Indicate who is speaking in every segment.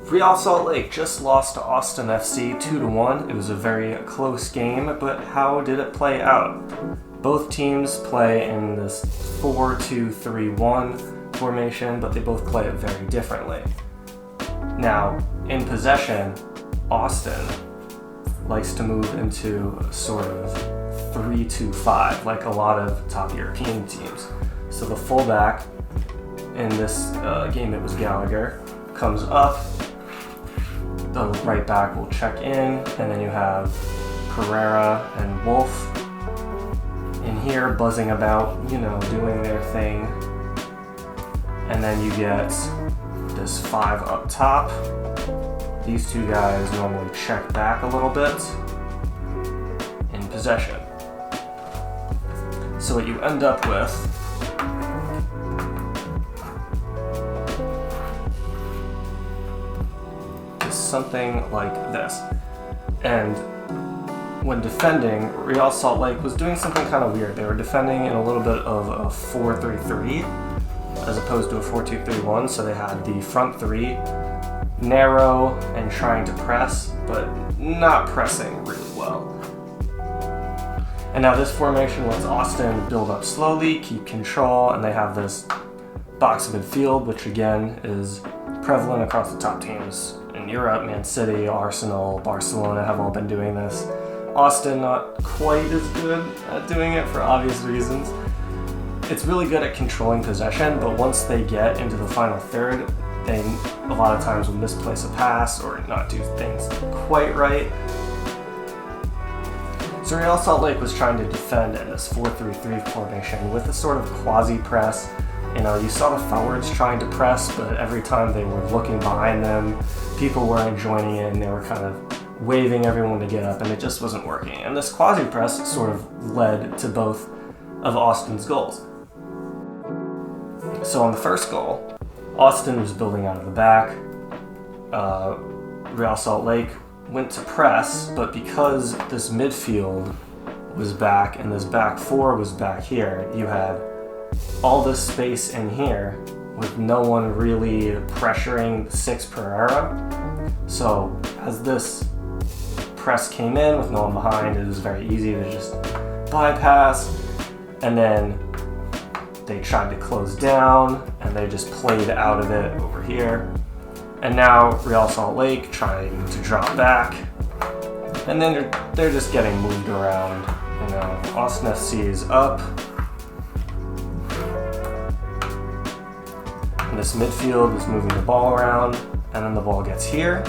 Speaker 1: Real Salt Lake just lost to Austin FC 2-1. It was a very close game, but how did it play out? Both teams play in this 4-2-3-1 formation, but they both play it very differently. Now, in possession, Austin likes to move into sort of 3-2-5, like a lot of top European teams. So the fullback, in this game it was Gallagher, comes up, the right back will check in, and then you have Pereira and Wolf in here buzzing about, doing their thing. And then you get this 5 up top. These two guys normally check back a little bit in possession. So what you end up with is something like this. And when defending, Real Salt Lake was doing something kind of weird. They were defending in a little bit of a 4-3-3 as opposed to a 4-2-3-1, so they had the front three narrow and trying to press, but not pressing really well. And now this formation lets Austin build up slowly, keep control, and they have this box midfield, which again is prevalent across the top teams in Europe. Man City, Arsenal, Barcelona have all been doing this. Austin not quite as good at doing it for obvious reasons. It's really good at controlling possession, but once they get into the final third, they a lot of times will misplace a pass or not do things quite right. So Real Salt Lake was trying to defend in this 4-3-3 formation with a sort of quasi-press. You saw the forwards trying to press, but every time they were looking behind them, people weren't joining in. They were kind of waving everyone to get up, and it just wasn't working. And this quasi-press sort of led to both of Austin's goals. So on the first goal, Austin was building out of the back. Real Salt Lake went to press, but because this midfield was back and this back four was back here, you had all this space in here with no one really pressuring 6 Pereira. So as this press came in with no one behind, it was very easy to just bypass, and then they tried to close down and they just played out of it over here. And now Real Salt Lake trying to drop back, and then they're just getting moved around. Austin FC is up, and this midfield is moving the ball around, and then the ball gets here,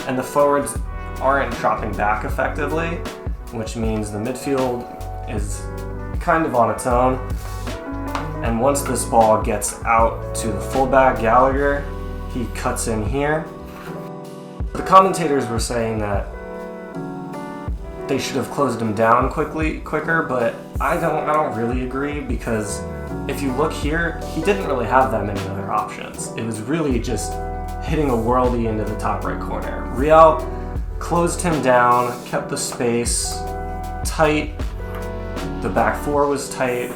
Speaker 1: and the forwards aren't dropping back effectively, which means the midfield is kind of on its own. And once this ball gets out to the fullback, Gallagher, he cuts in here. The commentators were saying that they should have closed him down quicker, but I don't really agree, because if you look here, he didn't really have that many other options. It was really just hitting a worldie into the top right corner. Real closed him down, kept the space tight. The back four was tight.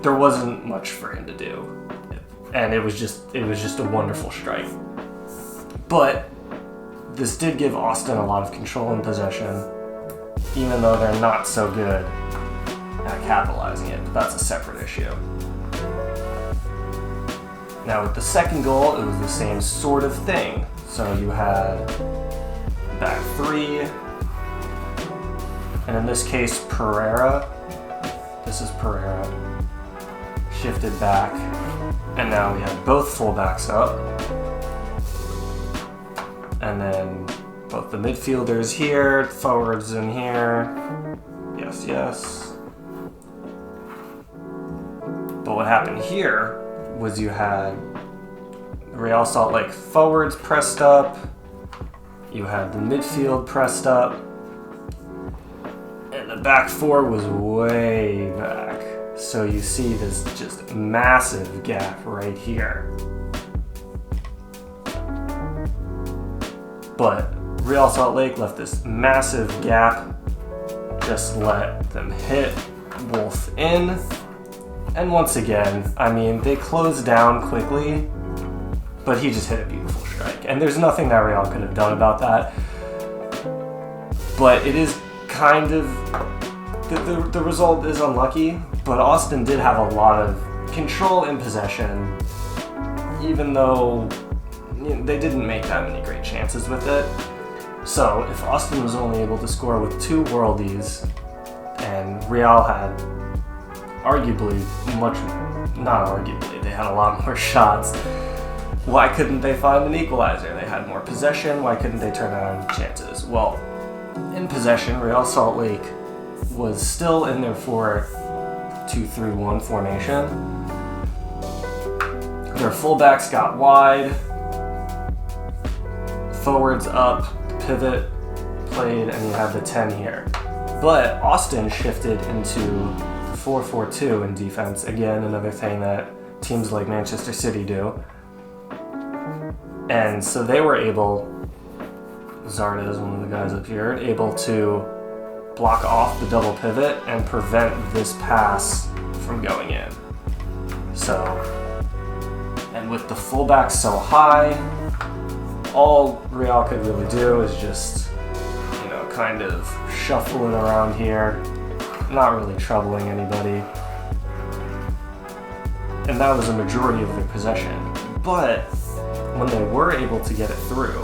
Speaker 1: There wasn't much for him to do, and it was just a wonderful strike. But this did give Austin a lot of control and possession, even though they're not so good at capitalizing it. But that's a separate issue. Now with the second goal, it was the same sort of thing. So you had back three, and in this case Pereira. This is Pereira. Shifted back, and now we have both fullbacks up, and then both the midfielders here, forwards in here. Yes. But what happened here was you had Real Salt Lake forwards pressed up, you had the midfield pressed up, and the back four was way back. So you see this just massive gap right here. But Real Salt Lake left this massive gap, just let them hit Wolf in. And once again, they closed down quickly, but he just hit a beautiful strike. And there's nothing that Real could have done about that. But it is kind of, the result is unlucky, but Austin did have a lot of control in possession, even though they didn't make that many great chances with it. So if Austin was only able to score with 2 worldies, and Real had they had a lot more shots, why couldn't they find an equalizer? They had more possession, why couldn't they turn around chances? Well, in possession, Real Salt Lake was still in their 4-2-3-1 formation. Their fullbacks got wide, forwards up, pivot played, and you have the 10 here. But Austin shifted into 4-4-2 in defense. Again, another thing that teams like Manchester City do. And so they were able, Zarda is one of the guys up here, able to block off the double pivot and prevent this pass from going in. So, and with the fullbacks so high, all Real could really do is just, kind of shuffle it around here, not really troubling anybody. And that was a majority of their possession. But when they were able to get it through,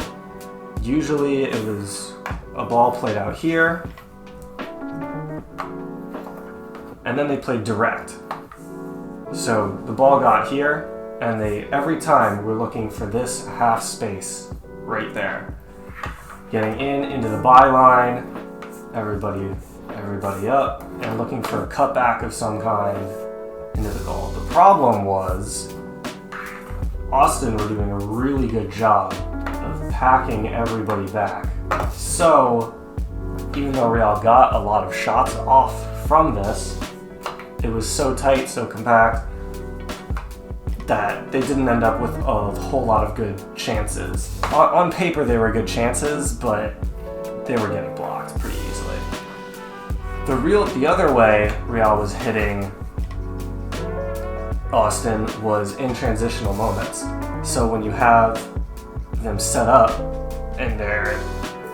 Speaker 1: usually it was a ball played out here, and then they played direct. So the ball got here, and they every time were looking for this half space right there. Getting into the byline, everybody up, and looking for a cutback of some kind into the goal. The problem was Austin were doing a really good job of packing everybody back. So even though Real got a lot of shots off from this, it was so tight, so compact, that they didn't end up with a whole lot of good chances. On paper, they were good chances, but they were getting blocked pretty easily. The other way Real was hitting Austin was in transitional moments. So when you have them set up and they're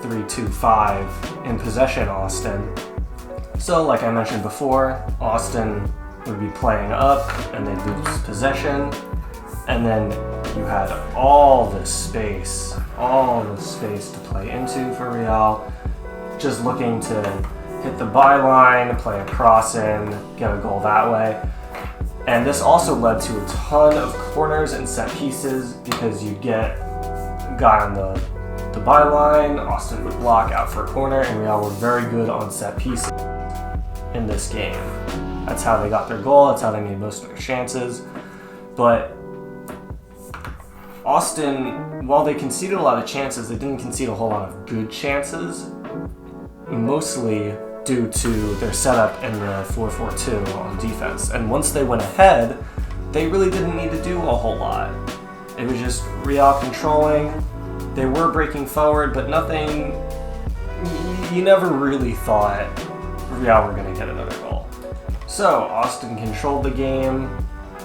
Speaker 1: 3-2-5 in possession, Austin. So like I mentioned before, Austin would be playing up and they'd lose possession, and then you had all this space to play into for Real, just looking to hit the byline, play a cross in, get a goal that way. And this also led to a ton of corners and set pieces, because you'd get a guy on the byline, Austin would block out for a corner, and Real were very good on set pieces in this game. That's how they got their goal, that's how they made most of their chances. But Austin, while they conceded a lot of chances, they didn't concede a whole lot of good chances, mostly due to their setup in the 4-4-2 on defense. And once they went ahead, they really didn't need to do a whole lot. It was just Real controlling. They were breaking forward, but nothing, you never really thought Real were going to get another goal. So Austin controlled the game,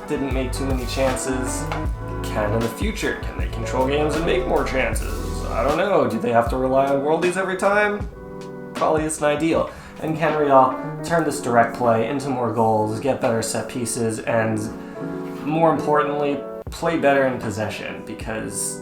Speaker 1: didn't make too many chances. In the future, can they control games and make more chances? I don't know. Do they have to rely on worldies every time? Probably isn't ideal. And can Real turn this direct play into more goals, get better set pieces, and more importantly, play better in possession? Because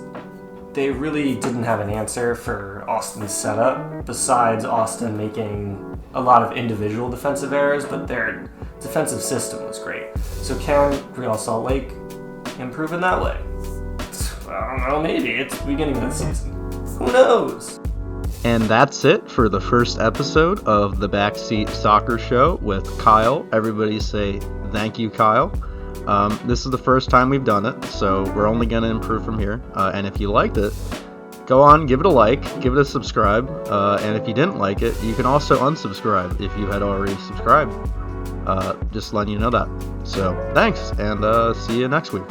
Speaker 1: they really didn't have an answer for Austin's setup, besides Austin making a lot of individual defensive errors, but their defensive system was great. So can Real Salt Lake improve in that way? I don't know, maybe. It's the beginning of the season. Who knows?
Speaker 2: And that's it for the first episode of the Backseat Soccer Show with Kyle. Everybody say thank you, Kyle. This is the first time we've done it, so we're only going to improve from here. And if you liked it, go on, give it a like, give it a subscribe. And if you didn't like it, you can also unsubscribe if you had already subscribed. Just letting you know that. So thanks, and see you next week.